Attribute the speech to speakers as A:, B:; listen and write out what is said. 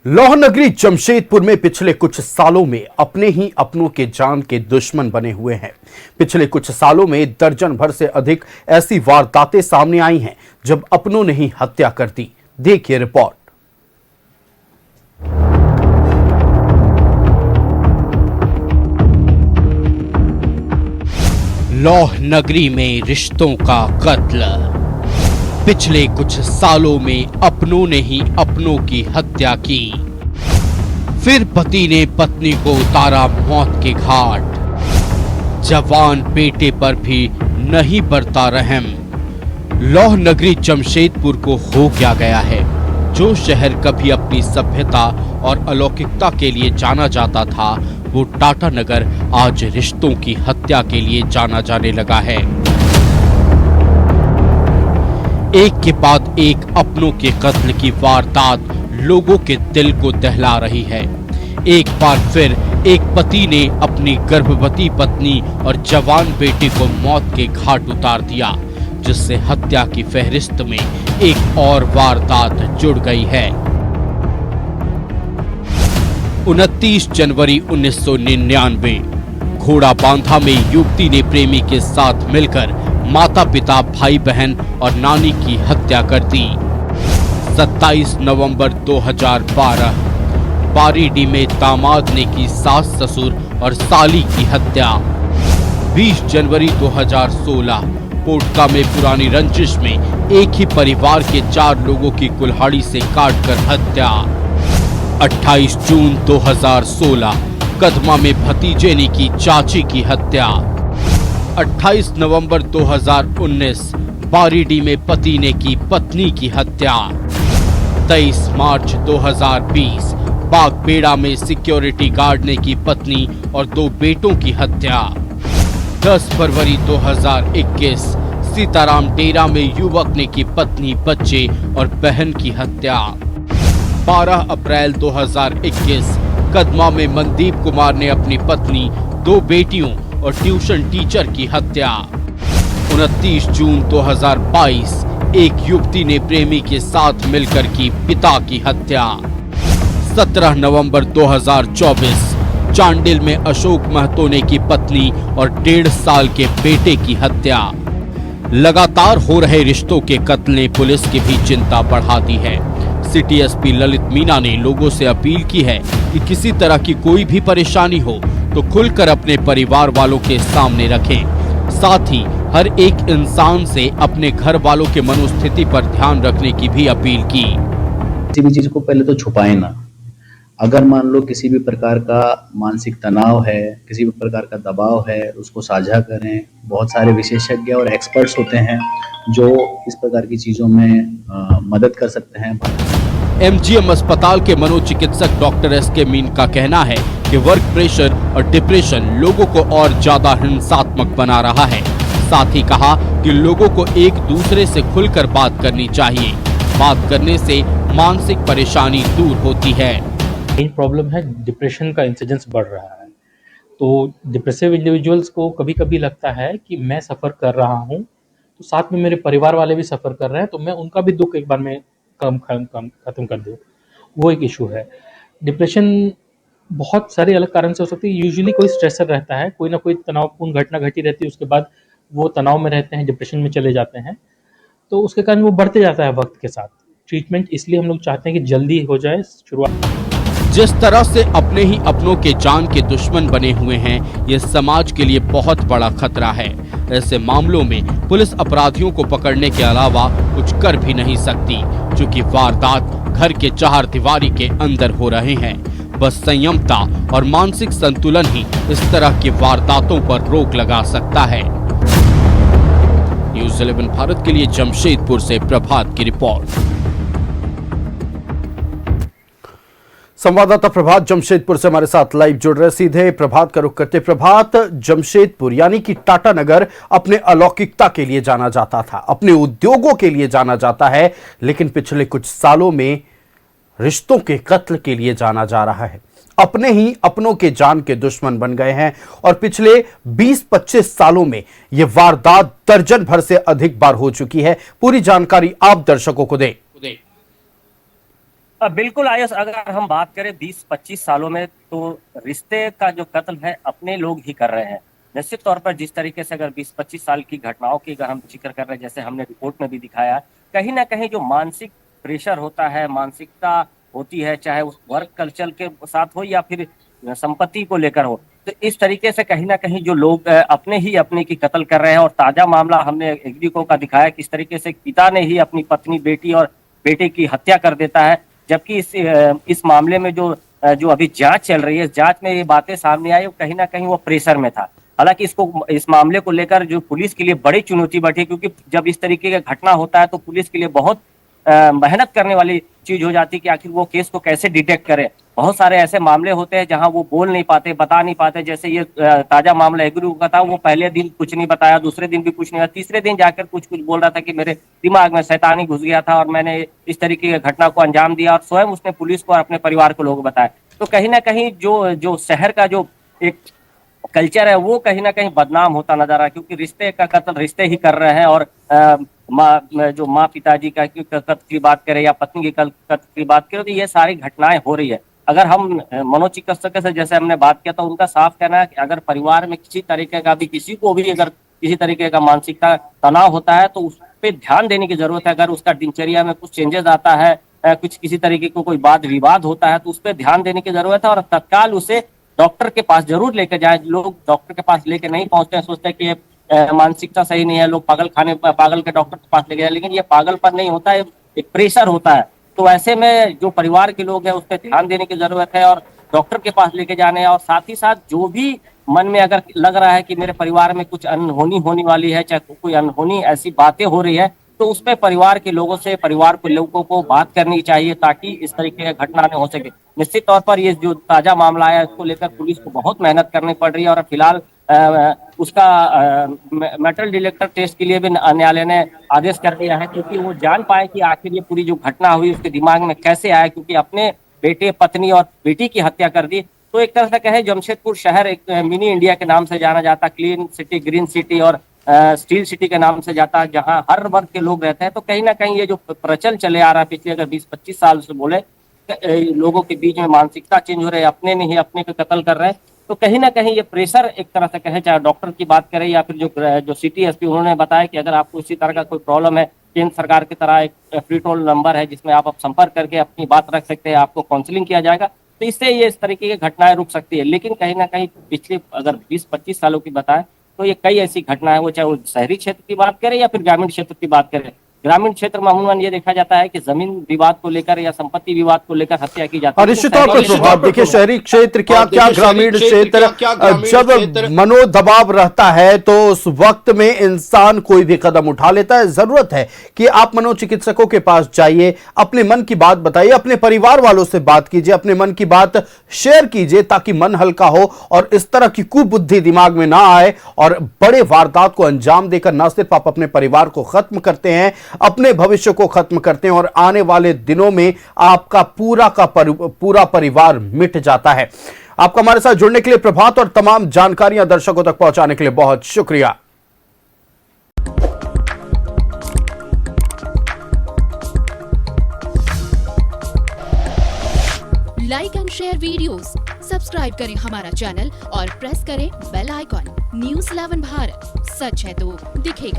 A: लौह नगरी जमशेदपुर में पिछले कुछ सालों में अपने ही अपनों के जान के दुश्मन बने हुए हैं। पिछले कुछ सालों में दर्जन भर से अधिक ऐसी वारदातें सामने आई हैं जब अपनों ने ही हत्या कर दी। देखिए रिपोर्ट। लौह नगरी में रिश्तों का कत्ल। पिछले कुछ सालों में अपनों ने ही अपनों की हत्या की। फिर पति ने पत्नी को उतारा मौत के घाट। जवान बेटे पर भी नहीं बरता रहम। लौह नगरी जमशेदपुर को हो क्या गया है। जो शहर कभी अपनी सभ्यता और अलौकिकता के लिए जाना जाता था, वो टाटानगर आज रिश्तों की हत्या के लिए जाना जाने लगा है। एक के बाद एक अपनों के कत्ल की वारदात लोगों के दिल को दहला रही है। एक बार फिर एक पति ने अपनी गर्भवती पत्नी और जवान बेटे को मौत के घाट उतार दिया, जिससे हत्या की फहरिस्त में एक और वारदात जुड़ गई है। 29 जनवरी 1999 घोड़ा बांधा में युवती ने प्रेमी के साथ मिलकर माता पिता, भाई बहन और नानी की हत्या कर दी। 27 नवंबर 2012 बारीडीह में दामाद ने की सास, ससुर और साली की हत्या। 20 जनवरी 2016 पोटका में पुरानी रंजिश में एक ही परिवार के 4 लोगों की कुल्हाड़ी से काटकर हत्या। 28 जून 2016 कदमा में भतीजे ने की चाची की हत्या। 28 नवंबर 2019 बारीडीह में पति ने की पत्नी की हत्या। 23 मार्च 2020 बागबेड़ा में सिक्योरिटी गार्ड ने की पत्नी और 2 बेटों की हत्या। 10 फरवरी 2021 सीताराम डेरा में युवक ने की पत्नी, बच्चे और बहन की हत्या। 12 अप्रैल 2021 कदमा में मनदीप कुमार ने अपनी पत्नी, 2 बेटियों और ट्यूशन टीचर की हत्या। 29 जून 2022 एक युवती ने प्रेमी के साथ मिलकर की पिता की हत्या। 17 नवंबर 2024 चांडिल में अशोक महतो ने की पत्नी और 1.5 साल के बेटे की हत्या। लगातार हो रहे रिश्तों के कत्ल ने पुलिस की भी चिंता बढ़ा दी है। सिटी एसपी ललित मीना ने लोगों से अपील की है कि किसी तरह की कोई भी परेशानी हो तो खुलकर अपने परिवार वालों के सामने रखें। साथ ही हर एक इंसान से अपने घर वालों के मनोस्थिति पर ध्यान रखने की भी अपील की।
B: किसी भी चीज को पहले तो छुपाए ना। अगर मान लो किसी भी प्रकार का मानसिक तनाव है, किसी भी प्रकार का दबाव है, उसको साझा करें। बहुत सारे विशेषज्ञ और एक्सपर्ट्स होते हैं जो इस प्रकार की चीजों में मदद कर सकते हैं।
A: एमजीएम अस्पताल के मनोचिकित्सक डॉक्टर एसके मीन का कहना है कि वर्क प्रेशर और डिप्रेशन लोगों को और ज्यादा हिंसात्मक बना रहा है। साथ ही कहा कि लोगों को एक दूसरे से खुलकर बात करनी चाहिए। बात करने से मानसिक परेशानी दूर होती है।
C: मेन प्रॉब्लम है डिप्रेशन का इंसिडेंस बढ़ रहा है। तो डिप्रेसिव इंडिविजुअल्स को कभी कभी लगता है कि मैं सफ़र कर रहा हूँ तो साथ में मेरे परिवार वाले भी सफ़र कर रहे हैं, तो मैं उनका भी दुख एक बार में खत्म कर दूँ। वो एक इशू है। डिप्रेशन बहुत सारे अलग कारण से हो सकती है। यूजुअली कोई स्ट्रेसर रहता है, कोई ना कोई तनावपूर्ण घटना घटी रहती है, उसके बाद वो तनाव में रहते हैं, डिप्रेशन में चले जाते हैं, तो उसके कारण वो बढ़ते जाता है वक्त के साथ। ट्रीटमेंट इसलिए हम लोग चाहते हैं कि जल्दी हो जाए शुरुआत।
A: जिस तरह से अपने ही अपनों के जान के दुश्मन बने हुए हैं, ये समाज के लिए बहुत बड़ा खतरा है। ऐसे मामलों में पुलिस अपराधियों को पकड़ने के अलावा कुछ कर भी नहीं सकती, क्योंकि वारदात घर के 4 दीवारी के अंदर हो रहे हैं। बस संयमता और मानसिक संतुलन ही इस तरह की वारदातों पर रोक लगा सकता है। न्यूज़ 11 भारत के लिए जमशेदपुर से प्रभात की रिपोर्ट। संवाददाता प्रभात जमशेदपुर से हमारे साथ लाइव जुड़ रहे। सीधे प्रभात का रुख करते। प्रभात, जमशेदपुर यानी कि टाटानगर अपने अलौकिकता के लिए जाना जाता था, अपने उद्योगों के लिए जाना जाता है, लेकिन पिछले कुछ सालों में रिश्तों के कत्ल के लिए जाना जा रहा है। अपने ही अपनों के जान के दुश्मन बन गए हैं और पिछले 20-25 सालों में यह वारदात दर्जन भर से अधिक बार हो चुकी है। पूरी जानकारी आप दर्शकों को दें।
D: बिल्कुल आयुष, अगर हम बात करें 20-25 सालों में, तो रिश्ते का जो कत्ल है अपने लोग ही कर रहे हैं। निश्चित तौर पर जिस तरीके से अगर 20-25 साल की घटनाओं की अगर हम जिक्र कर रहे हैं, जैसे हमने रिपोर्ट में भी दिखाया, कहीं ना कहीं जो मानसिक प्रेशर होता है, मानसिकता होती है, चाहे उस वर्क कल्चर के साथ हो या फिर संपत्ति को लेकर हो, तो इस तरीके से कहीं ना कहीं जो लोग अपने ही अपने की कत्ल कर रहे हैं। और ताजा मामला हमने एग्रीको का दिखाया, किस तरीके से पिता ने ही अपनी पत्नी, बेटी और बेटे की हत्या कर देता है। जबकि इस मामले में जो अभी जांच चल रही है, जांच में ये बातें सामने आई, कहीं ना कहीं वो प्रेशर में था। हालांकि इस मामले को लेकर जो पुलिस के लिए बड़ी चुनौती बैठी, क्योंकि जब इस तरीके का घटना होता है तो पुलिस के लिए बहुत मेहनत करने वाली चीज हो जाती है कि आखिर वो केस को कैसे डिटेक्ट करे। बहुत सारे ऐसे मामले होते हैं जहां वो बोल नहीं पाते, बता नहीं पाते। जैसे ये ताजा मामला एग्री का था, वो पहले दिन कुछ नहीं बताया, दूसरे दिन भी कुछ नहीं बताया, तीसरे दिन जाकर कुछ बोल रहा था कि मेरे दिमाग में शैतानी घुस गया था और मैंने इस तरीके की घटना को अंजाम दिया, और स्वयं उसने पुलिस को और अपने परिवार को लोग बताया। तो कहीं ना कहीं जो शहर का जो एक कल्चर है वो कहीं ना कहीं बदनाम होता नजर आ रहा है, क्योंकि रिश्ते का कत्ल रिश्ते ही कर रहे हैं। और माँ पिताजी का कत्ल की बात करें या पत्नी की कत्ल की बात करें, तो ये सारी घटनाएं हो रही है। अगर हम मनोचिकित्सक से जैसे हमने बात किया, तो उनका साफ कहना है कि अगर परिवार में किसी तरीके का भी, किसी को भी अगर किसी तरीके का मानसिकता तनाव होता है, तो उस पर ध्यान देने की जरूरत है। अगर उसका दिनचर्या में कुछ चेंजेस आता है, कुछ किसी तरीके को कोई वाद विवाद होता है, तो उस पर ध्यान देने की जरूरत है और तत्काल उसे डॉक्टर के पास जरूर लेकर जाए। लोग डॉक्टर के पास लेके नहीं पहुंचते हैं, सोचते हैं कि ये मानसिकता सही नहीं है, लोग पागल के डॉक्टर के पास लेके जाए, लेकिन ये पागलपन नहीं होता है, एक प्रेशर होता है। तो ऐसे में जो परिवार के लोग हैं उस पर ध्यान देने की जरूरत है और डॉक्टर के पास लेके जाने, और साथ ही साथ जो भी मन में अगर लग रहा है कि मेरे परिवार में कुछ अनहोनी होने वाली है, चाहे कोई अनहोनी ऐसी बातें हो रही है, तो उस पर परिवार के लोगों से, परिवार के लोगों को बात करनी चाहिए, ताकि इस तरीके की घटना न हो सके। निश्चित तौर पर ये जो ताजा मामला है, इसको लेकर पुलिस को बहुत मेहनत करनी पड़ रही है, और फिलहाल उसका मेटल डिटेक्टर टेस्ट के लिए भी न्यायालय ने आदेश कर दिया है, क्योंकि वो जान पाए कि आखिर ये पूरी जो घटना हुई उसके दिमाग में कैसे आया, क्योंकि अपने बेटे, पत्नी और बेटी की हत्या कर दी। तो एक तरह से कहे, जमशेदपुर शहर एक मिनी इंडिया के नाम से जाना जाता, क्लीन सिटी, ग्रीन सिटी और स्टील सिटी के नाम से जाता, जहां हर वर्ग के लोग रहते हैं। तो कहीं ना कहीं ये जो प्रचल चले आ रहा है पिछले अगर 20-25 साल से बोले, लोगों के बीच में मानसिकता चेंज हो रही है, अपने नहीं अपने को कत्ल कर रहे हैं, तो कहीं ना कहीं ये प्रेशर एक तरह से कहे, चाहे डॉक्टर की बात करें या फिर जो सिटी एसपी, उन्होंने बताया कि अगर आपको इसी तरह का कोई प्रॉब्लम है, केंद्र सरकार की तरह एक फ्री टोल नंबर है जिसमें आप संपर्क करके अपनी बात रख सकते हैं, आपको काउंसलिंग किया जाएगा। तो इससे ये इस तरीके की घटनाएं रुक सकती है। लेकिन कहीं ना कहीं पिछले अगर 20-25 सालों की बताएं, तो ये कई ऐसी घटनाएं, वो चाहे वो शहरी क्षेत्र की बात करें या फिर ग्रामीण क्षेत्र की बात करें। ग्रामीण क्षेत्र में अमूमन ये देखा जाता है कि जमीन विवाद को लेकर या संपत्ति विवाद को लेकर हत्या की जाती है।
E: निश्चित तौर पर प्रभाव देखिए, शहरी क्षेत्र क्या ग्रामीण क्षेत्र, जब मनोदबाव रहता है तो उस वक्त में इंसान कोई भी कदम उठा लेता है। जरूरत है कि आप मनोचिकित्सकों के पास जाइए, अपने मन की बात बताइए, अपने परिवार वालों से बात कीजिए, अपने मन की बात शेयर कीजिए, ताकि मन हल्का हो और इस तरह की कुबुद्धि दिमाग में ना आए और बड़े वारदात को अंजाम देकर न सिर्फ आप अपने परिवार को खत्म करते हैं, अपने भविष्य को खत्म करते हैं और आने वाले दिनों में आपका पूरा परिवार मिट जाता है। आपका हमारे साथ जुड़ने के लिए प्रभात और तमाम जानकारियां दर्शकों तक पहुंचाने के लिए बहुत शुक्रिया।
F: Like and share videos, subscribe करें हमारा चैनल और प्रेस करें बेल आइकॉन। न्यूज़ 11 भारत, सच है तो दिखेगा।